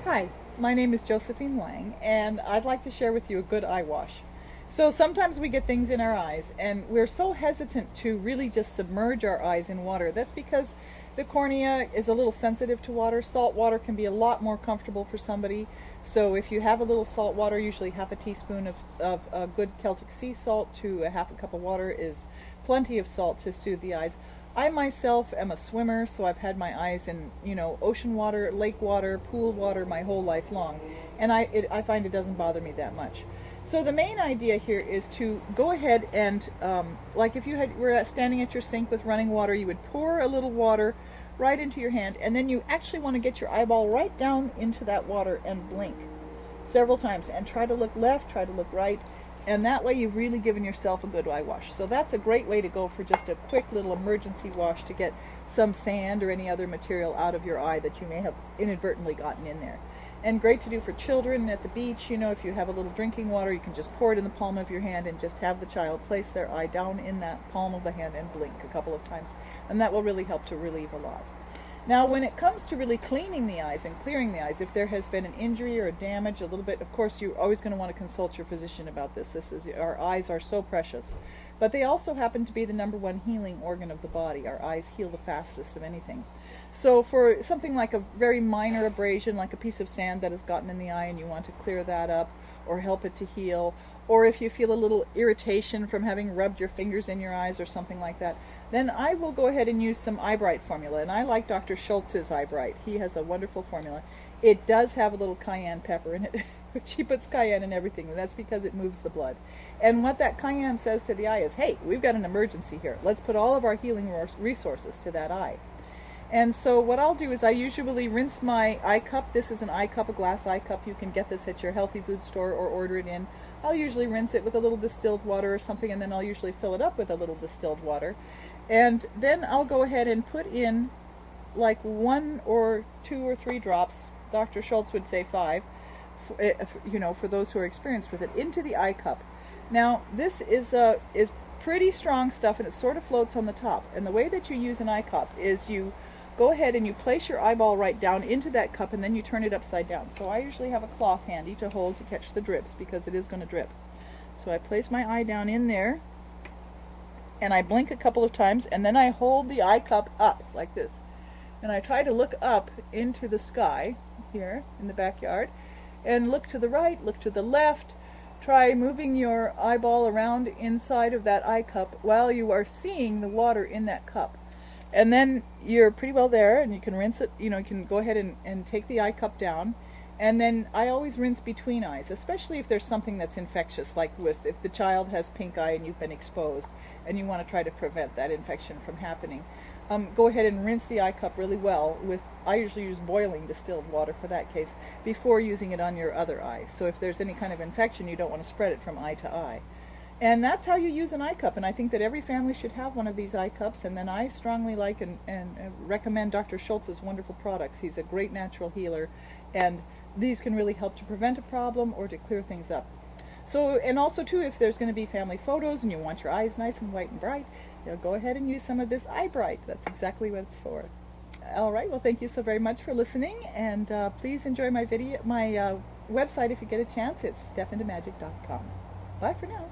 Hi, my name is Josephine Lang, and I'd like to share with you a good eye wash. So sometimes we get things in our eyes, and we're so hesitant to really just submerge our eyes in water. That's because the cornea is a little sensitive to water. Salt water can be a lot more comfortable for somebody. So if you have a little salt water, usually half a teaspoon of good Celtic sea salt to a half a cup of water is plenty of salt to soothe the eyes. I myself am a swimmer, so I've had my eyes in, ocean water, lake water, pool water my whole life long, and I find it doesn't bother me that much. So the main idea here is to go ahead and, like if you were standing at your sink with running water, you would pour a little water right into your hand, and then you actually want to get your eyeball right down into that water and blink several times, and try to look left, try to look right, and that way you've really given yourself a good eye wash. So that's a great way to go for just a quick little emergency wash to get some sand or any other material out of your eye that you may have inadvertently gotten in there. And great to do for children at the beach. If you have a little drinking water, you can just pour it in the palm of your hand and just have the child place their eye down in that palm of the hand and blink a couple of times, and that will really help to relieve a lot. Now, when it comes to really cleaning the eyes and clearing the eyes, if there has been an injury or a damage, a little bit, of course, you're always going to want to consult your physician about this. Our eyes are so precious. But they also happen to be the #1 healing organ of the body. Our eyes heal the fastest of anything. So for something like a very minor abrasion, like a piece of sand that has gotten in the eye and you want to clear that up or help it to heal, or if you feel a little irritation from having rubbed your fingers in your eyes or something like that, then I will go ahead and use some Eye Bright formula. And I like Dr. Schultz's Eye Bright. He has a wonderful formula. It does have a little cayenne pepper in it, which he puts cayenne in everything, and that's because it moves the blood. And what that cayenne says to the eye is, hey, we've got an emergency here. Let's put all of our healing resources to that eye. And so what I'll do is I usually rinse my eye cup. This is an eye cup, a glass eye cup. You can get this at your healthy food store or order it in. I'll usually rinse it with a little distilled water or something, and then I'll usually fill it up with a little distilled water. And then I'll go ahead and put in like 1 or 2 or 3 drops, Dr. Schultz would say 5, for those who are experienced with it, into the eye cup. Now, this is pretty strong stuff, and it sort of floats on the top. And the way that you use an eye cup is you go ahead and you place your eyeball right down into that cup, and then you turn it upside down. So I usually have a cloth handy to hold to catch the drips, because it is going to drip. So I place my eye down in there, and I blink a couple of times, and then I hold the eye cup up like this. And I try to look up into the sky here in the backyard, and look to the right, look to the left. Try moving your eyeball around inside of that eye cup while you are seeing the water in that cup. And then you're pretty well there, and you can rinse it, you can go ahead and take the eye cup down. And then I always rinse between eyes, especially if there's something that's infectious, like if the child has pink eye and you've been exposed and you want to try to prevent that infection from happening. Go ahead and rinse the eye cup really well I usually use boiling distilled water for that case, before using it on your other eye. So if there's any kind of infection, you don't want to spread it from eye to eye. And that's how you use an eye cup, and I think that every family should have one of these eye cups. And then I strongly like and recommend Dr. Schultz's wonderful products. He's a great natural healer, and these can really help to prevent a problem or to clear things up. So, and also too, if there's going to be family photos and you want your eyes nice and white and bright, go ahead and use some of this Eye Bright. That's exactly what it's for. All right, well, thank you so very much for listening, and please enjoy my website if you get a chance. It's stepintomagic.com. Bye for now.